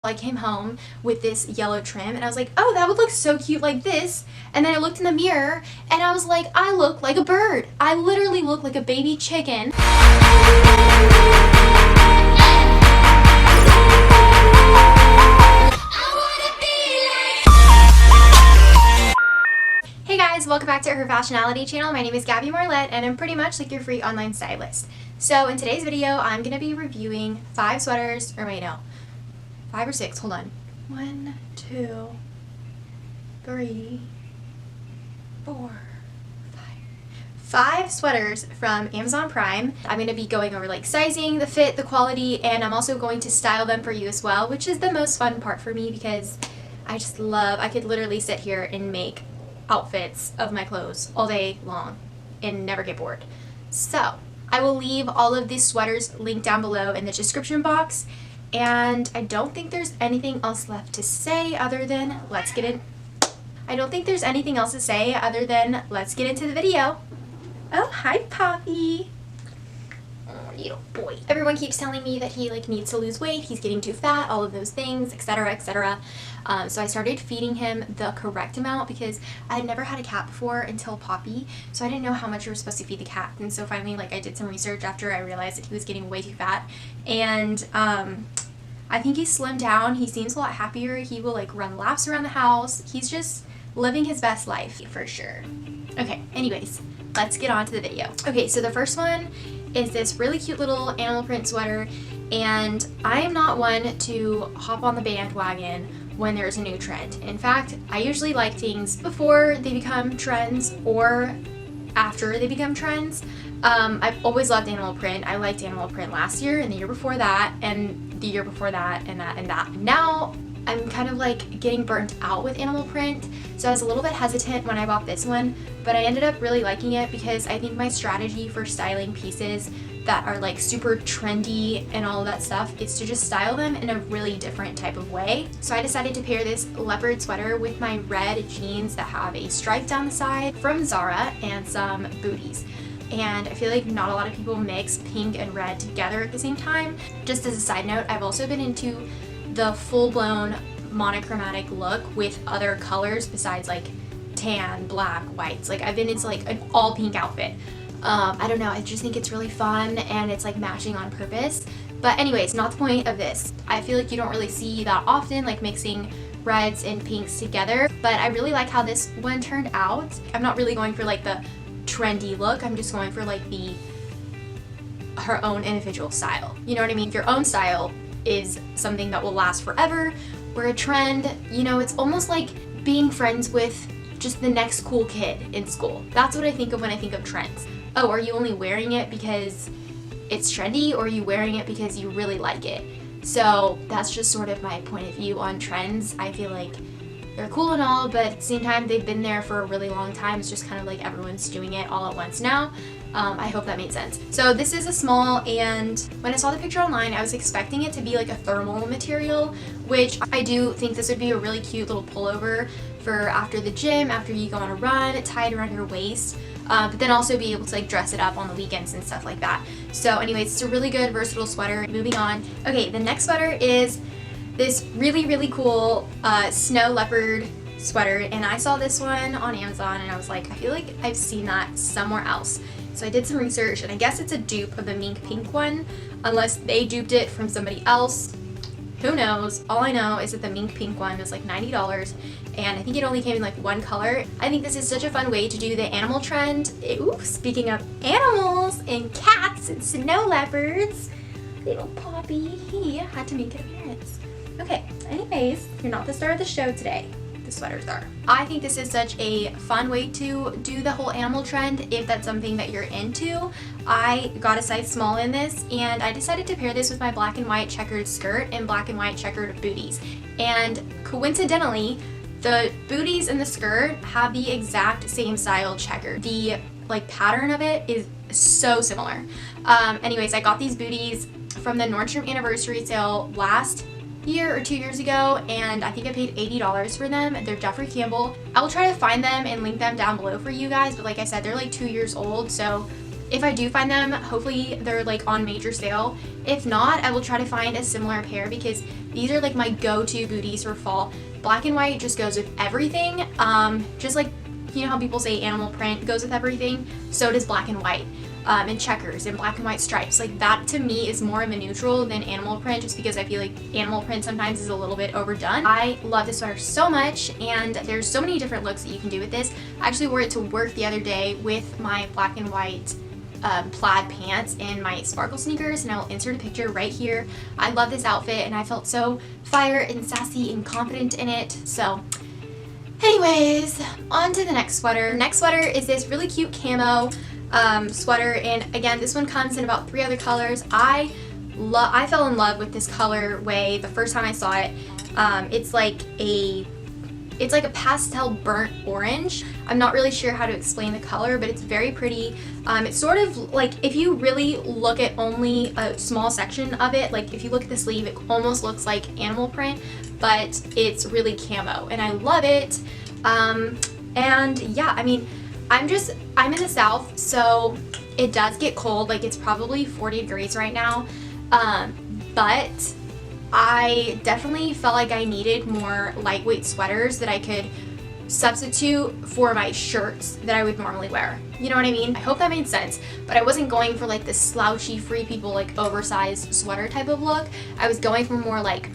I came home with this yellow trim and I was like, oh, that would look so cute like this. And then I looked in the mirror and I was like, I look like a bird. I literally look like a baby chicken. Hey guys, welcome back to her Fashionality channel. My name is Gabby Marlette and I'm pretty much like your free online stylist. So in today's video, I'm going to be reviewing 5 sweaters, or wait, no. 5 or 6, hold on. 1, 2, 3, 4, 5 sweaters from Amazon Prime. I'm going to be going over like sizing, the fit, the quality, and I'm also going to style them for you as well, which is the most fun part for me because I could literally sit here and make outfits of my clothes all day long and never get bored. So I will leave all of these sweaters linked down below in the description box. And I don't think there's anything else left to say other than let's get into the video. Oh, hi Poppy. Oh, little boy. Everyone keeps telling me that he needs to lose weight, he's getting too fat, all of those things, etc., etc. So I started feeding him the correct amount because I had never had a cat before until Poppy, so I didn't know how much you were supposed to feed the cat. And so finally, I did some research after I realized that he was getting way too fat, and I think he's slimmed down. He seems a lot happier. He will run laps around the house. He's just living his best life for sure. Okay, anyways, let's get on to the video. Okay, so the first one is this really cute little animal print sweater, and I am not one to hop on the bandwagon when there's a new trend. In fact, I usually like things before they become trends or after they become trends. I've always loved animal print. I liked animal print last year and the year before that and the year before that and that and that. Now I'm kind of getting burnt out with animal print, so I was a little bit hesitant when I bought this one, but I ended up really liking it because I think my strategy for styling pieces that are super trendy and all of that stuff is to just style them in a really different type of way. So I decided to pair this leopard sweater with my red jeans that have a stripe down the side from Zara and some booties. And I feel like not a lot of people mix pink and red together at the same time. Just as a side note, I've also been into the full-blown monochromatic look with other colors besides tan, black, whites. I've been into an all pink outfit. I don't know, I just think it's really fun and it's matching on purpose. But anyways, not the point of this. I feel like you don't really see that often, mixing reds and pinks together, but I really like how this one turned out. I'm not really going for the trendy look, I'm just going for her own individual style. You know what I mean? Your own style is something that will last forever, where a trend, it's almost like being friends with just the next cool kid in school. That's what I think of when I think of trends. Oh, are you only wearing it because it's trendy, or are you wearing it because you really like it? So that's just sort of my point of view on trends. I feel like they're cool and all, but at the same time, they've been there for a really long time. It's just kind of everyone's doing it all at once now. I hope that made sense. So this is a small, and when I saw the picture online, I was expecting it to be a thermal material, which I do think this would be a really cute little pullover for after the gym, after you go on a run, tie it around your waist, but then also be able to dress it up on the weekends and stuff like that. So anyways, it's a really good versatile sweater. Moving on. Okay, the next sweater is this really, really cool snow leopard sweater, and I saw this one on Amazon and I was like, I feel like I've seen that somewhere else. So I did some research, and I guess it's a dupe of the mink pink one, unless they duped it from somebody else. Who knows? All I know is that the mink pink one was $90, and I think it only came in one color. I think this is such a fun way to do the animal trend. Ooh, speaking of animals and cats and snow leopards, little Poppy, he had to make an appearance. Okay, anyways, you're not the star of the show today. The sweaters are. I think this is such a fun way to do the whole animal trend if that's something that you're into. I got a size small in this, and I decided to pair this with my black and white checkered skirt and black and white checkered booties. And coincidentally, the booties and the skirt have the exact same style checker. The pattern of it is so similar. Anyways, I got these booties from the Nordstrom anniversary sale last year or 2 years ago, and I think I paid $80 for them. They're Jeffrey Campbell. I will try to find them and link them down below for you guys, but like I said, they're 2 years old, so If I do find them, hopefully they're like on major sale. If not, I will try to find a similar pair because these are like my go-to booties for fall. Black and white just goes with everything. Just like, you know how people say animal print goes with everything, so does black and white. And checkers and black and white stripes. Like that to me is more of a neutral than animal print, just because I feel like animal print sometimes is a little bit overdone. I love this sweater so much, and there's so many different looks that you can do with this. I actually wore it to work the other day with my black and white plaid pants and my sparkle sneakers, and I will insert a picture right here. I love this outfit and I felt so fire and sassy and confident in it. So anyways, on to the next sweater. Next sweater is this really cute camo sweater, and again, this one comes in about 3 other colors. I fell in love with this colorway the first time I saw it. It's like a pastel burnt orange. I'm not really sure how to explain the color, but it's very pretty. It's sort of like, if you really look at only a small section of it, like if you look at the sleeve, it almost looks like animal print, but it's really camo, and I love it. And yeah, I mean, I'm in the South, so it does get cold. Like it's probably 40 degrees right now, but I definitely felt like I needed more lightweight sweaters that I could substitute for my shirts that I would normally wear. You know what I mean? I hope that made sense, but I wasn't going for like this slouchy free people like oversized sweater type of look. I was going for more like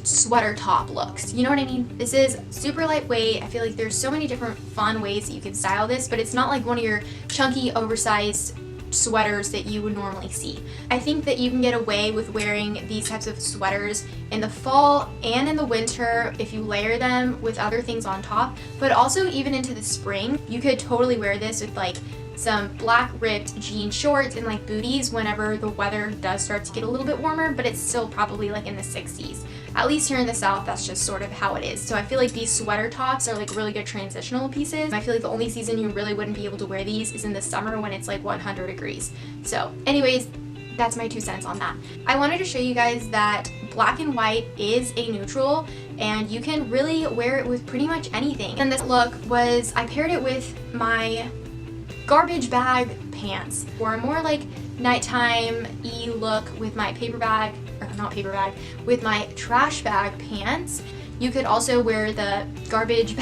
sweater top looks. You know what I mean? This is super lightweight. I feel like there's so many different fun ways that you can style this, but it's not like one of your chunky oversized sweaters that you would normally see. I think that you can get away with wearing these types of sweaters in the fall and in the winter if you layer them with other things on top, but also even into the spring. You could totally wear this with like some black ripped jean shorts and like booties whenever the weather does start to get a little bit warmer, but it's still probably like in the 60s. At least here in the South, that's just sort of how it is. So I feel like these sweater tops are like really good transitional pieces. I feel like the only season you really wouldn't be able to wear these is in the summer when it's like 100 degrees. So anyways, that's my 2 cents on that. I wanted to show you guys that black and white is a neutral, and you can really wear it with pretty much anything. And this look was, I paired it with my garbage bag pants, or a more like nighttime-y look with my paper bag, or not paper bag, with my trash bag pants. You could also wear the garbage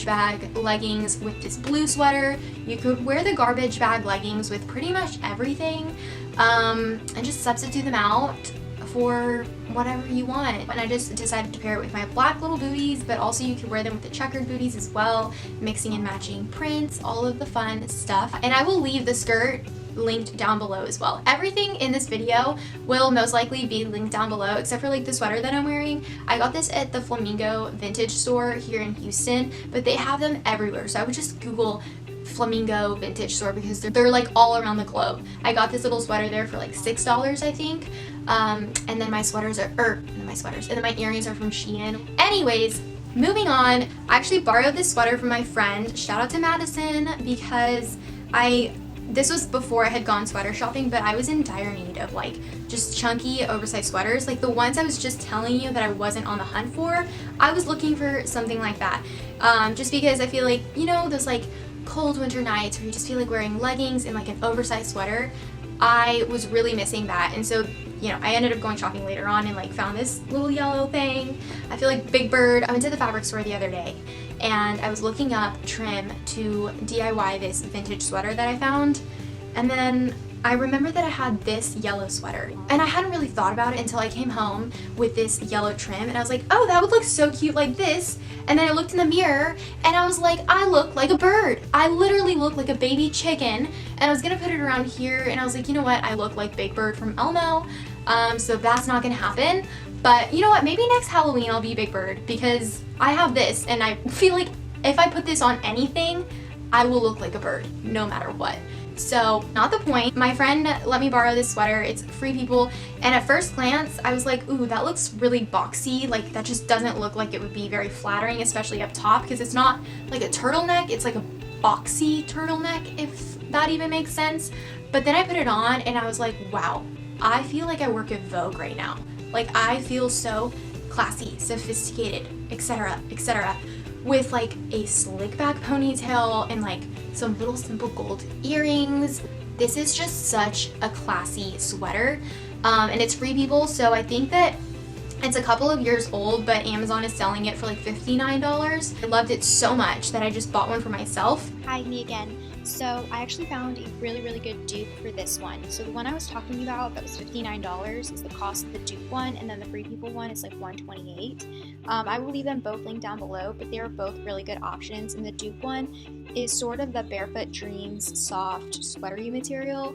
bag leggings with this blue sweater. You could wear the garbage bag leggings with pretty much everything, and just substitute them out for whatever you want. And I just decided to pair it with my black little booties, but also you can wear them with the checkered booties as well, mixing and matching prints, all of the fun stuff. And I will leave the skirt linked down below as well. Everything in this video will most likely be linked down below, except for like the sweater that I'm wearing. I got this at the Flamingo vintage store here in Houston, but they have them everywhere, so I would just Google Flamingo vintage store because they're like all around the globe. I got this little sweater there for like $6, I think. And then my sweaters are, and then my earrings are from Shein. Anyways, moving on, I actually borrowed this sweater from my friend. Shout out to Madison, because this was before I had gone sweater shopping, but I was in dire need of like just chunky oversized sweaters. Like the ones I was just telling you that I wasn't on the hunt for, I was looking for something like that. Just because I feel like, you know, those like cold winter nights where you just feel like wearing leggings and like an oversized sweater, I was really missing that. And so, you know, I ended up going shopping later on and like found this little yellow thing. I feel like Big Bird. I went to the fabric store the other day and I was looking up trim to DIY this vintage sweater that I found, and then I remember that I had this yellow sweater, and I hadn't really thought about it until I came home with this yellow trim, and I was like, oh, that would look so cute like this. And then I looked in the mirror and I was like, I look like a bird. I literally look like a baby chicken, and I was gonna put it around here, and I was like, you know what, I look like Big Bird from Elmo, so that's not gonna happen. But you know what, maybe next Halloween I'll be Big Bird, because I have this and I feel like if I put this on anything, I will look like a bird no matter what. So, not the point. My friend let me borrow this sweater. It's Free People, and at first glance I was like, ooh, that looks really boxy. Like that just doesn't look like it would be very flattering, especially up top, because it's not like a turtleneck, it's like a boxy turtleneck, if that even makes sense. But then I put it on and I was like, wow, I feel like I work at Vogue right now. Like I feel so classy, sophisticated, etc., etc., with like a slick back ponytail and like some little simple gold earrings. This is just such a classy sweater, and it's Free People, so I think that it's a couple of years old, but Amazon is selling it for like $59. I loved it so much that I just bought one for myself. Hi, me again. So I actually found a really good dupe for this one. So the one I was talking about that was $59 is the cost of the dupe one, and then the Free People one is like $128. I will leave them both linked down below, but they are both really good options. And the dupe one is sort of the Barefoot Dreams soft sweatery material.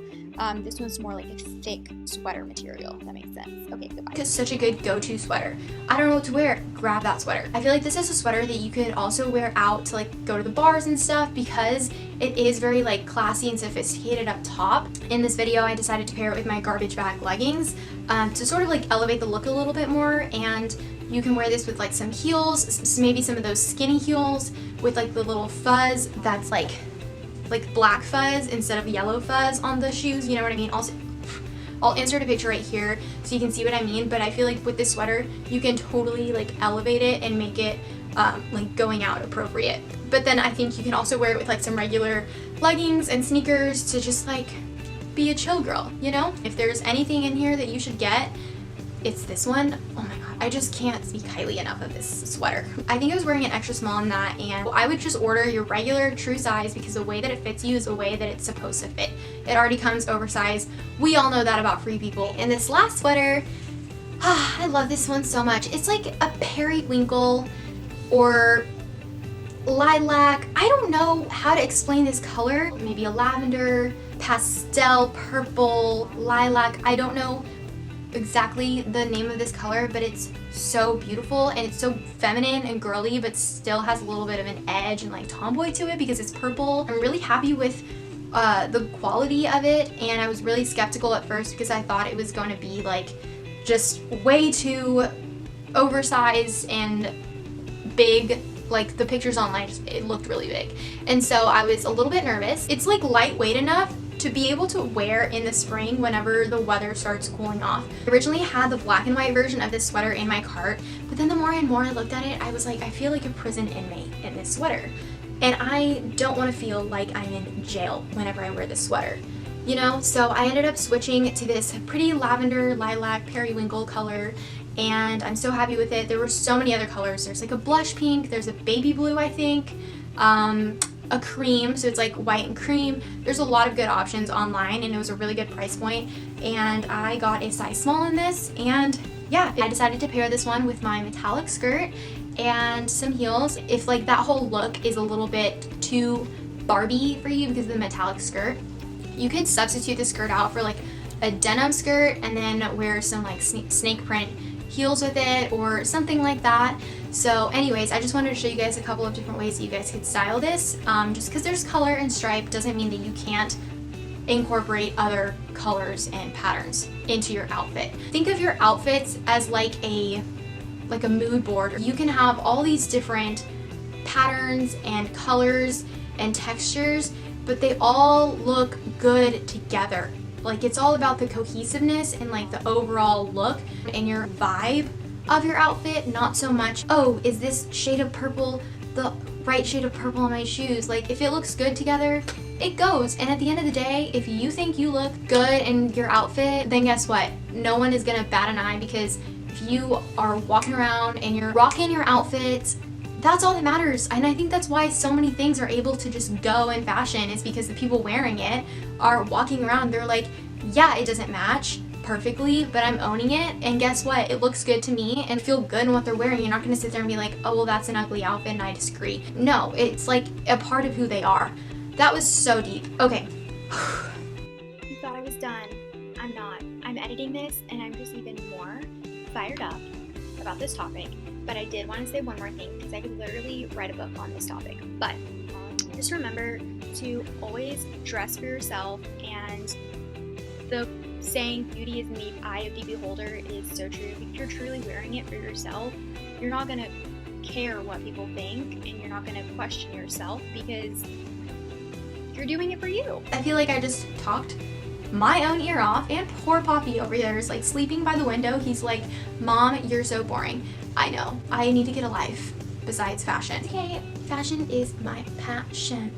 This one's more like a thick sweater material, if that makes sense. Okay, goodbye. It's such a good go-to sweater. I don't know what to wear, grab that sweater. I feel like this is a sweater that you could also wear out to like go to the bars and stuff, because it is very like classy and sophisticated up top. In this video, I decided to pair it with my garbage bag leggings to sort of like elevate the look a little bit more, and you can wear this with like some heels, maybe some of those skinny heels with like the little fuzz that's like black fuzz instead of yellow fuzz on the shoes, you know what I mean? Also, I'll insert a picture right here so you can see what I mean, but I feel like with this sweater, you can totally like elevate it and make it like going out appropriate. But then I think you can also wear it with like some regular leggings and sneakers to just like be a chill girl, you know? If there's anything in here that you should get, it's this one. Oh my god, I just can't speak highly enough of this sweater. I think I was wearing an extra small in that, and I would just order your regular true size because the way that it fits you is the way that it's supposed to fit. It already comes oversized. We all know that about Free People. And this last sweater, I love this one so much. It's like a periwinkle or lilac. I don't know how to explain this color. Maybe a lavender, pastel, purple, lilac. I don't know exactly the name of this color, but it's so beautiful and it's so feminine and girly, but still has a little bit of an edge and like tomboy to it because it's purple. I'm really happy with the quality of it, and I was really skeptical at first because I thought it was going to be like just way too oversized and big. Like the pictures online, it looked really big, and so I was a little bit nervous. It's like lightweight enough to be able to wear in the spring whenever the weather starts cooling off. I originally had the black and white version of this sweater in my cart, but then the more and more I looked at it, I was like, I feel like a prison inmate in this sweater. And I don't want to feel like I'm in jail whenever I wear this sweater, you know? So I ended up switching to this pretty lavender, lilac, periwinkle color, and I'm so happy with it. There were so many other colors. There's like a blush pink, there's a baby blue, I think, a cream, so it's like white and cream. There's a lot of good options online, and it was a really good price point, and I got a size small in this, and yeah, I decided to pair this one with my metallic skirt and some heels. If like that whole look is a little bit too Barbie for you because of the metallic skirt, you could substitute the skirt out for like a denim skirt and then wear some like snake print heels with it or something like that. So anyways, I just wanted to show you guys a couple of different ways that you guys could style this. Just because there's color and stripe doesn't mean that you can't incorporate other colors and patterns into your outfit. Think of your outfits as like a mood board. You can have all these different patterns and colors and textures, but they all look good together. Like it's all about the cohesiveness and like the overall look and your vibe of your outfit, not so much, oh, is this shade of purple the right shade of purple on my shoes? Like if it looks good together, it goes. And at the end of the day, if you think you look good in your outfit, then guess what? No one is gonna bat an eye, because if you are walking around and you're rocking your outfits, that's all that matters. And I think that's why so many things are able to just go in fashion, is because the people wearing it are walking around, they're like, yeah, it doesn't match perfectly, but I'm owning it, and guess what? It looks good to me and feel good in what they're wearing. You're not gonna sit there and be like, oh, well, that's an ugly outfit and I disagree. No, it's like a part of who they are. That was so deep. Okay. You thought I was done. I'm not. I'm editing this and I'm just even more fired up about this topic. But I did want to say one more thing, because I could literally write a book on this topic. But just remember to always dress for yourself, and the saying beauty is in the eye of the beholder is so true. If you're truly wearing it for yourself, you're not going to care what people think, and you're not going to question yourself, because you're doing it for you. I feel like I just talked my own ear off, and poor Poppy over there is like sleeping by the window. He's like, Mom, you're so boring. I know, I need to get a life besides fashion. Okay, fashion is my passion.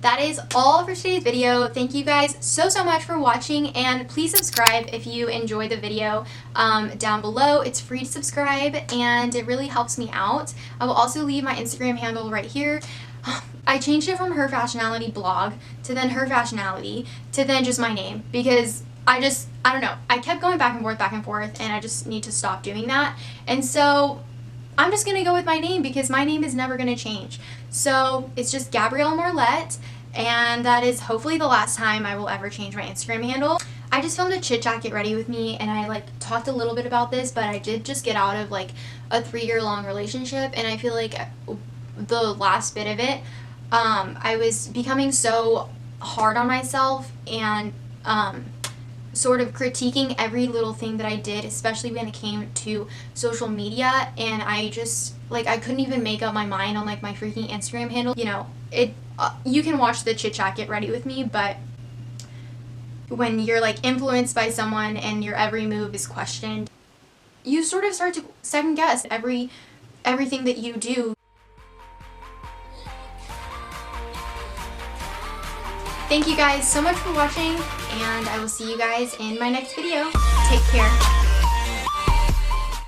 That is all for today's video. Thank you guys so much for watching, and please subscribe if you enjoyed the video down below. It's free to subscribe and it really helps me out. I will also leave my Instagram handle right here. I changed it from Her Fashionality blog to then Her Fashionality to then just my name, because I don't know, I kept going back and forth, and I just need to stop doing that. And so I'm just gonna go with my name because my name is never gonna change. So it's just Gabrielle Marlette, and that is hopefully the last time I will ever change my Instagram handle. I just filmed a chit chat get ready with me, and I like talked a little bit about this, but I did just get out of like a 3-year long relationship, and I feel like the last bit of it, I was becoming so hard on myself and sort of critiquing every little thing that I did, especially when it came to social media, and I just like I couldn't even make up my mind on like my freaking Instagram handle. You know, you can watch the chit chat get ready with me, but when you're like influenced by someone and your every move is questioned, you sort of start to second guess everything that you do. Thank you guys so much for watching, and I will see you guys in my next video. Take care.